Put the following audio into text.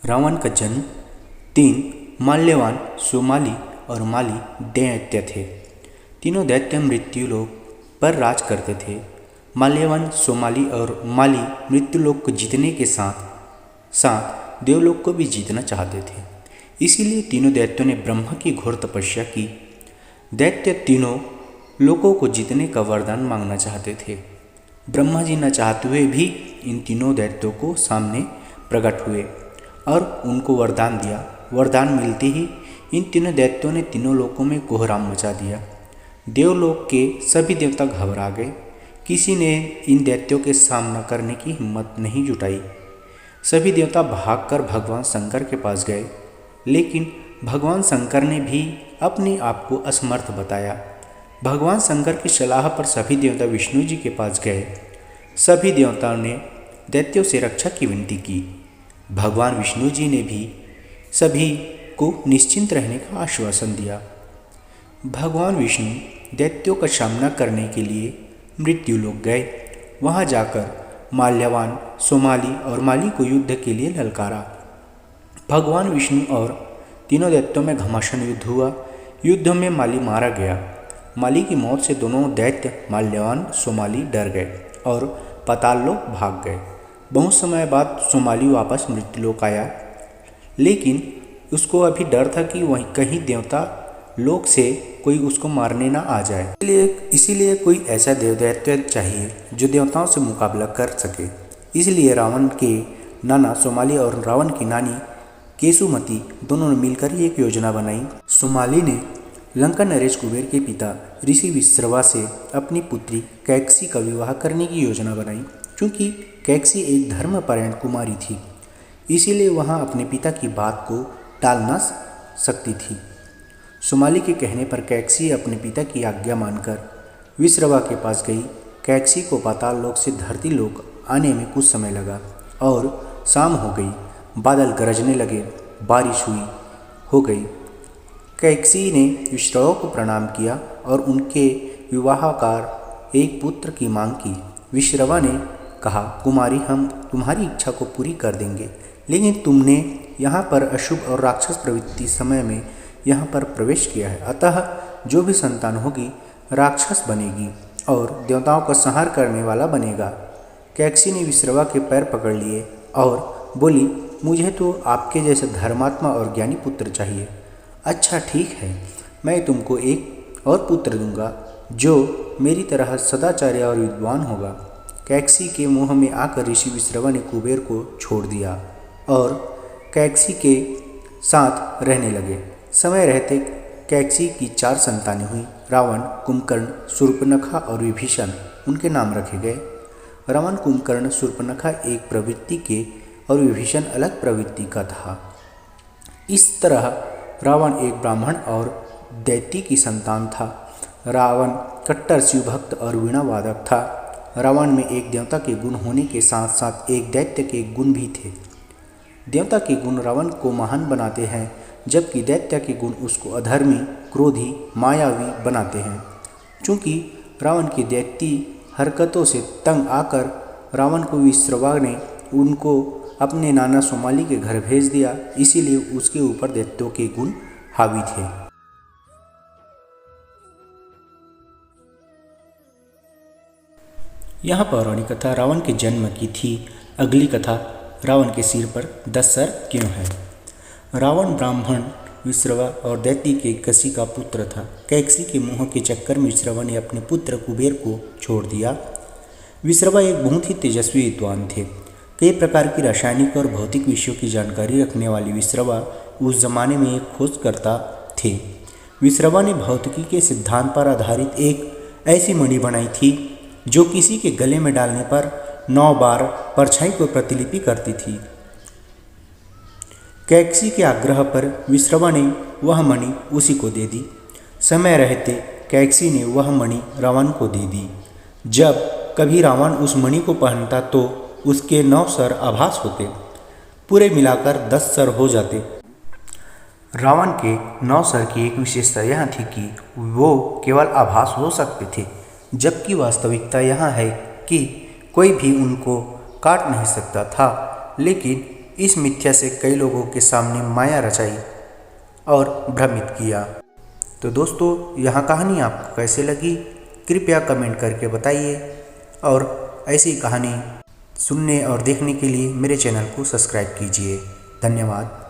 रावण का जन्म 3 माल्यवान, सोमाली और माली दैत्य थे। तीनों दैत्य मृत्युलोक पर राज करते थे। माल्यवान, सोमाली और माली मृत्युलोक को जीतने के साथ साथ देवलोक को भी जीतना चाहते थे। इसीलिए तीनों दैत्यों ने ब्रह्मा की घोर तपस्या की। दैत्य तीनों लोकों को जीतने का वरदान मांगना चाहते थे। ब्रह्मा जी न चाहते हुए भी इन तीनों दैत्यों को सामने प्रकट हुए और उनको वरदान दिया। वरदान मिलते ही इन तीनों दैत्यों ने तीनों लोकों में कोहराम मचा दिया। देवलोक के सभी देवता घबरा गए। किसी ने इन दैत्यों के सामना करने की हिम्मत नहीं जुटाई। सभी देवता भागकर भगवान शंकर के पास गए, लेकिन भगवान शंकर ने भी अपने आप को असमर्थ बताया। भगवान शंकर की सलाह पर सभी देवता विष्णु जी के पास गए। सभी देवताओं ने दैत्यों से रक्षा की विनती की। भगवान विष्णु जी ने भी सभी को निश्चिंत रहने का आश्वासन दिया। भगवान विष्णु दैत्यों का सामना करने के लिए मृत्युलोक गए। वहां जाकर माल्यवान, सोमाली और माली को युद्ध के लिए ललकारा। भगवान विष्णु और तीनों दैत्यों में घमासान युद्ध हुआ। युद्ध में माली मारा गया। माली की मौत से दोनों दैत्य माल्यवान, सोमाली डर गए और पाताल लोक भाग गए। बहुत समय बाद सोमाली वापस मृत्युलोक आया, लेकिन उसको अभी डर था कि वहीं कहीं देवता लोक से कोई उसको मारने ना आ जाए। इसीलिए कोई ऐसा देवदैत्य चाहिए जो देवताओं से मुकाबला कर सके। इसलिए रावण के नाना सोमाली और रावण की नानी केसुमती दोनों ने मिलकर एक योजना बनाई। सोमाली ने लंका नरेश कुबेर के पिता ऋषि विश्रवा से अपनी पुत्री कैकसी का विवाह करने की योजना बनाई। क्योंकि कैकसी एक धर्मपरायण कुमारी थी, इसीलिए वहाँ अपने पिता की बात को टाल ना सकती थी। सोमाली के कहने पर कैकसी अपने पिता की आज्ञा मानकर विश्रवा के पास गई। कैकसी को पाताल लोक से धरती लोक आने में कुछ समय लगा और शाम हो गई। बादल गरजने लगे, बारिश हो गई। कैकसी ने विश्रवा को प्रणाम किया और उनके विवाहकार एक पुत्र की मांग की। विश्रवा ने कहा, कुमारी, हम तुम्हारी इच्छा को पूरी कर देंगे, लेकिन तुमने यहाँ पर अशुभ और राक्षस प्रवृत्ति समय में यहाँ पर प्रवेश किया है, अतः जो भी संतान होगी राक्षस बनेगी और देवताओं का संहार करने वाला बनेगा। कैकसी ने विश्रवा के पैर पकड़ लिए और बोली, मुझे तो आपके जैसे धर्मात्मा और ज्ञानी पुत्र चाहिए। अच्छा ठीक है, मैं तुमको एक और पुत्र दूंगा जो मेरी तरह सदाचारी और विद्वान होगा। कैकसी के मुँह में आकर ऋषि विश्रवा ने कुबेर को छोड़ दिया और कैकसी के साथ रहने लगे। समय रहते कैकसी की 4 संतानें हुई। रावण, कुंभकर्ण, शूर्पणखा और विभीषण उनके नाम रखे गए। रावण, कुंभकर्ण, शूर्पणखा एक प्रवृत्ति के और विभीषण अलग प्रवृत्ति का था। इस तरह रावण एक ब्राह्मण और दैत्य की संतान था। रावण कट्टर शिव भक्त और वीणा वादक था। रावण में एक देवता के गुण होने के साथ साथ एक दैत्य के गुण भी थे। देवता के गुण रावण को महान बनाते हैं, जबकि दैत्य के गुण उसको अधर्मी, क्रोधी, मायावी बनाते हैं। चूँकि रावण की दैत्य हरकतों से तंग आकर रावण को विश्रवा ने उनको अपने नाना सोमाली के घर भेज दिया, इसीलिए उसके ऊपर दैत्यों के गुण हावी थे। यहाँ पौराणिक कथा रावण के जन्म की थी। अगली कथा, रावण के सिर पर 10 सर क्यों है। रावण ब्राह्मण, विश्रवा और दैत्य के कसी का पुत्र था। कैकसी के मोह के चक्कर में विश्रवा ने अपने पुत्र कुबेर को छोड़ दिया। विश्रवा एक बहुत ही तेजस्वी विद्वान थे। कई प्रकार की रासायनिक और भौतिक विषयों की जानकारी रखने वाली विश्रवा उस जमाने में एक खोजकर्ता थे। विश्रवा ने भौतिकी के सिद्धांत पर आधारित एक ऐसी मणि बनाई थी जो किसी के गले में डालने पर 9 बार परछाई को प्रतिलिपि करती थी। कैकसी के आग्रह पर विश्रवा ने वह मणि उसी को दे दी। समय रहते कैकसी ने वह मणि रावण को दे दी। जब कभी रावण उस मणि को पहनता तो उसके 9 सर आभास होते, पूरे मिलाकर 10 सर हो जाते। रावण के 9 सर की एक विशेषता यह थी कि वो केवल आभास हो सकते थे, जबकि वास्तविकता यह है कि कोई भी उनको काट नहीं सकता था। लेकिन इस मिथ्या से कई लोगों के सामने माया रचाई और भ्रमित किया। तो दोस्तों, यह कहानी आपको कैसे लगी कृपया कमेंट करके बताइए और ऐसी कहानी सुनने और देखने के लिए मेरे चैनल को सब्सक्राइब कीजिए। धन्यवाद।